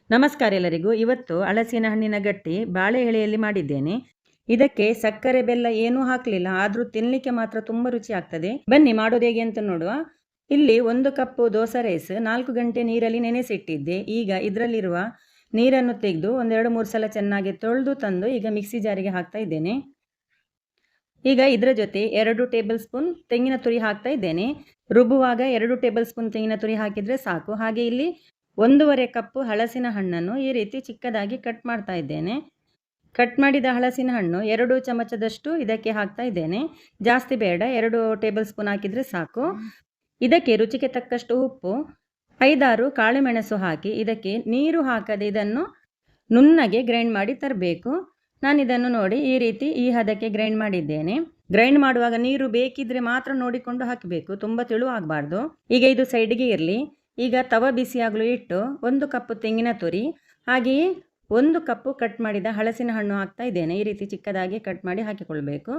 ನಮಸ್ಕಾರ ಎಲ್ಲರಿಗೂ. ಇವತ್ತು ಹಲಸಿನ ಹಣ್ಣಿನ ಗಟ್ಟಿ ಬಾಳೆ ಎಳೆಯಲ್ಲಿ ಮಾಡಿದ್ದೇನೆ. ಇದಕ್ಕೆ ಸಕ್ಕರೆ ಬೆಲ್ಲ ಏನೂ ಹಾಕಲಿಲ್ಲ, ಆದರೂ ತಿನ್ನಲಿಕ್ಕೆ ಮಾತ್ರ ತುಂಬ ರುಚಿ ಆಗ್ತದೆ. ಬನ್ನಿ ಮಾಡೋದು ಹೇಗೆ ಅಂತ ನೋಡುವ. ಇಲ್ಲಿ 1 ಕಪ್ಪು ದೋಸೆ ರೈಸ್ 4 ಗಂಟೆ ನೀರಲ್ಲಿ ನೆನೆಸಿಟ್ಟಿದ್ದೆ. ಈಗ ಇದರಲ್ಲಿರುವ ನೀರನ್ನು ತೆಗೆದು 1-2-3 ಸಲ ಚೆನ್ನಾಗಿ ತೊಳೆದು ತಂದು ಈಗ ಮಿಕ್ಸಿ ಜಾರಿಗೆ ಹಾಕ್ತಾ ಇದ್ದೇನೆ. ಈಗ ಇದರ ಜೊತೆ 2 ಟೇಬಲ್ ಸ್ಪೂನ್ ತೆಂಗಿನ ತುರಿ ಹಾಕ್ತಾ ಇದ್ದೇನೆ. ರುಬ್ಬುವಾಗ 2 ಟೇಬಲ್ ಸ್ಪೂನ್ ತೆಂಗಿನ ತುರಿ ಹಾಕಿದರೆ ಸಾಕು. ಹಾಗೆ ಇಲ್ಲಿ 1.5 ಕಪ್ಪು ಹಲಸಿನ ಹಣ್ಣನ್ನು ಈ ರೀತಿ ಚಿಕ್ಕದಾಗಿ ಕಟ್ ಮಾಡ್ತಾ ಇದ್ದೇನೆ. ಕಟ್ ಮಾಡಿದ ಹಲಸಿನ ಹಣ್ಣು 2 ಚಮಚದಷ್ಟು ಇದಕ್ಕೆ ಹಾಕ್ತಾ ಇದ್ದೇನೆ. ಜಾಸ್ತಿ ಬೇಡ, 2 ಟೇಬಲ್ ಸ್ಪೂನ್ ಹಾಕಿದರೆ ಸಾಕು. ಇದಕ್ಕೆ ರುಚಿಗೆ ತಕ್ಕಷ್ಟು ಉಪ್ಪು, 5-6 ಕಾಳು ಮೆಣಸು ಹಾಕಿ ಇದಕ್ಕೆ ನೀರು ಹಾಕದೆ ಇದನ್ನು ನುಣ್ಣಗೆ ಗ್ರೈಂಡ್ ಮಾಡಿ ತರಬೇಕು. ನಾನು ಇದನ್ನು ನೋಡಿ ಈ ರೀತಿ ಈ ಹದಕ್ಕೆ ಗ್ರೈಂಡ್ ಮಾಡಿದ್ದೇನೆ. ಗ್ರೈಂಡ್ ಮಾಡುವಾಗ ನೀರು ಬೇಕಿದ್ರೆ ಮಾತ್ರ ನೋಡಿಕೊಂಡು ಹಾಕಬೇಕು, ತುಂಬ ತೆಳು ಆಗಬಾರ್ದು. ಈಗ ಇದು ಸೈಡ್ಗೆ ಇರಲಿ. ಈಗ ತವ ಬಿಸಿಯಾಗಲು ಇಟ್ಟು 1 ಕಪ್ಪು ತೆಂಗಿನ ತುರಿ ಹಾಗೆಯೇ 1 ಕಪ್ಪು ಕಟ್ ಮಾಡಿದ ಹಲಸಿನ ಹಣ್ಣು ಹಾಕ್ತಾ ಇದ್ದೇನೆ. ಈ ರೀತಿ ಚಿಕ್ಕದಾಗಿ ಕಟ್ ಮಾಡಿ ಹಾಕಿಕೊಳ್ಬೇಕು.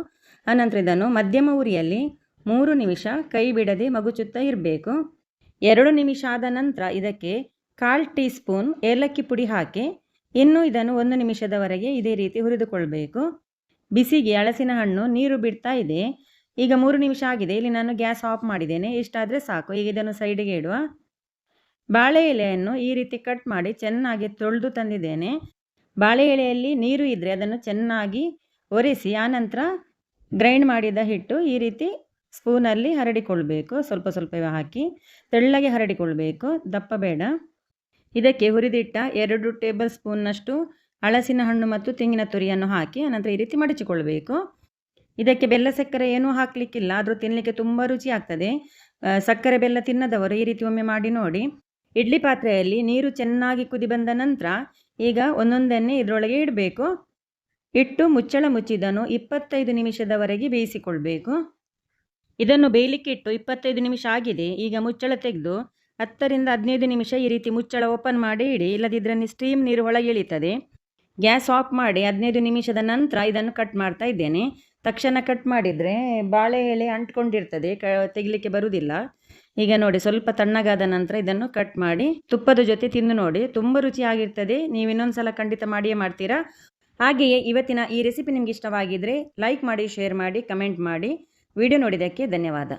ಆನಂತರ ಇದನ್ನು ಮಧ್ಯಮ ಉರಿಯಲ್ಲಿ 3 ನಿಮಿಷ ಕೈ ಬಿಡದೆ ಮಗುಚುತ್ತಾ ಇರಬೇಕು. 2 ನಿಮಿಷ ಆದ ನಂತರ ಇದಕ್ಕೆ 1/4 ಟೀ ಸ್ಪೂನ್ ಏಲಕ್ಕಿ ಪುಡಿ ಹಾಕಿ ಇನ್ನು ಇದನ್ನು 1 ನಿಮಿಷದವರೆಗೆ ಇದೇ ರೀತಿ ಹುರಿದುಕೊಳ್ಬೇಕು. ಬಿಸಿಗೆ ಹಲಸಿನ ಹಣ್ಣು ನೀರು ಬಿಡ್ತಾ ಇದೆ. ಈಗ 3 ನಿಮಿಷ ಆಗಿದೆ. ಇಲ್ಲಿ ನಾನು ಗ್ಯಾಸ್ ಆಫ್ ಮಾಡಿದ್ದೇನೆ. ಇಷ್ಟಾದರೆ ಸಾಕು. ಈಗ ಇದನ್ನು ಸೈಡಿಗೆ ಇಡುವ. ಬಾಳೆ ಎಲೆಯನ್ನು ಈ ರೀತಿ ಕಟ್ ಮಾಡಿ ಚೆನ್ನಾಗಿ ತೊಳೆದು ತಂದಿದ್ದೇನೆ. ಬಾಳೆ ಎಲೆಯಲ್ಲಿ ನೀರು ಇದ್ದರೆ ಅದನ್ನು ಚೆನ್ನಾಗಿ ಒರೆಸಿ ಆನಂತರ ಗ್ರೈಂಡ್ ಮಾಡಿದ ಹಿಟ್ಟು ಈ ರೀತಿ ಸ್ಪೂನಲ್ಲಿ ಹರಡಿಕೊಳ್ಬೇಕು. ಸ್ವಲ್ಪ ಸ್ವಲ್ಪವೇ ಹಾಕಿ ತೆಳ್ಳಗೆ ಹರಡಿಕೊಳ್ಬೇಕು, ದಪ್ಪ ಬೇಡ. ಇದಕ್ಕೆ ಹುರಿದಿಟ್ಟ 2 ಟೇಬಲ್ ಸ್ಪೂನ್ನಷ್ಟು ಹಲಸಿನ ಹಣ್ಣು ಮತ್ತು ತೆಂಗಿನ ತುರಿಯನ್ನು ಹಾಕಿ ಆನಂತರ ಈ ರೀತಿ ಮಡಚಿಕೊಳ್ಬೇಕು. ಇದಕ್ಕೆ ಬೆಲ್ಲ ಸಕ್ಕರೆ ಏನೂ ಹಾಕಲಿಕ್ಕಿಲ್ಲ, ಆದರೂ ತಿನ್ನಲಿಕ್ಕೆ ತುಂಬ ರುಚಿ ಆಗ್ತದೆ. ಸಕ್ಕರೆ ಬೆಲ್ಲ ತಿನ್ನದವರು ಈ ರೀತಿ ಒಮ್ಮೆ ಮಾಡಿ ನೋಡಿ. ಇಡ್ಲಿ ಪಾತ್ರೆಯಲ್ಲಿ ನೀರು ಚೆನ್ನಾಗಿ ಕುದಿ ಬಂದ ನಂತರ ಈಗ ಒಂದೊಂದನ್ನೇ ಇದರೊಳಗೆ ಇಡಬೇಕು. ಇಟ್ಟು ಮುಚ್ಚಳ ಮುಚ್ಚಿದನ್ನು 25 ನಿಮಿಷದವರೆಗೆ ಬೇಯಿಸಿಕೊಳ್ಬೇಕು. ಇದನ್ನು ಬೇಯಲಿಕ್ಕೆ ಇಟ್ಟು 25 ನಿಮಿಷ ಆಗಿದೆ. ಈಗ ಮುಚ್ಚಳ ತೆಗೆದು 10-15 ನಿಮಿಷ ಈ ರೀತಿ ಮುಚ್ಚಳ ಓಪನ್ ಮಾಡಿ ಇಡಿ, ಇಲ್ಲದಿದ್ದರೆ ಸ್ಟೀಮ್ ನೀರು ಒಳಗೆ ಇಳಿತದೆ. ಗ್ಯಾಸ್ ಆಫ್ ಮಾಡಿ 15 ನಿಮಿಷದ ನಂತರ ಇದನ್ನು ಕಟ್ ಮಾಡ್ತಾ ಇದ್ದೇನೆ. ತಕ್ಷಣ ಕಟ್ ಮಾಡಿದರೆ ಬಾಳೆ ಎಲೆ ಅಂಟ್ಕೊಂಡಿರ್ತದೆ, ತೆಗಿಲಿಕ್ಕೆ ಬರುವುದಿಲ್ಲ. ಈಗ ನೋಡಿ, ಸ್ವಲ್ಪ ತಣ್ಣಗಾದ ನಂತರ ಇದನ್ನು ಕಟ್ ಮಾಡಿ ತುಪ್ಪದ ಜೊತೆ ತಿಂದು ನೋಡಿ, ತುಂಬ ರುಚಿಯಾಗಿರ್ತದೆ. ನೀವು ಇನ್ನೊಂದು ಸಲ ಖಂಡಿತ ಮಾಡಿಯೇ ಮಾಡ್ತೀರಾ. ಹಾಗೆಯೇ ಇವತ್ತಿನ ಈ ರೆಸಿಪಿ ನಿಮ್ಗೆ ಇಷ್ಟವಾಗಿದ್ದರೆ ಲೈಕ್ ಮಾಡಿ, ಶೇರ್ ಮಾಡಿ, ಕಮೆಂಟ್ ಮಾಡಿ. ವಿಡಿಯೋ ನೋಡಿದ್ದಕ್ಕೆ ಧನ್ಯವಾದ.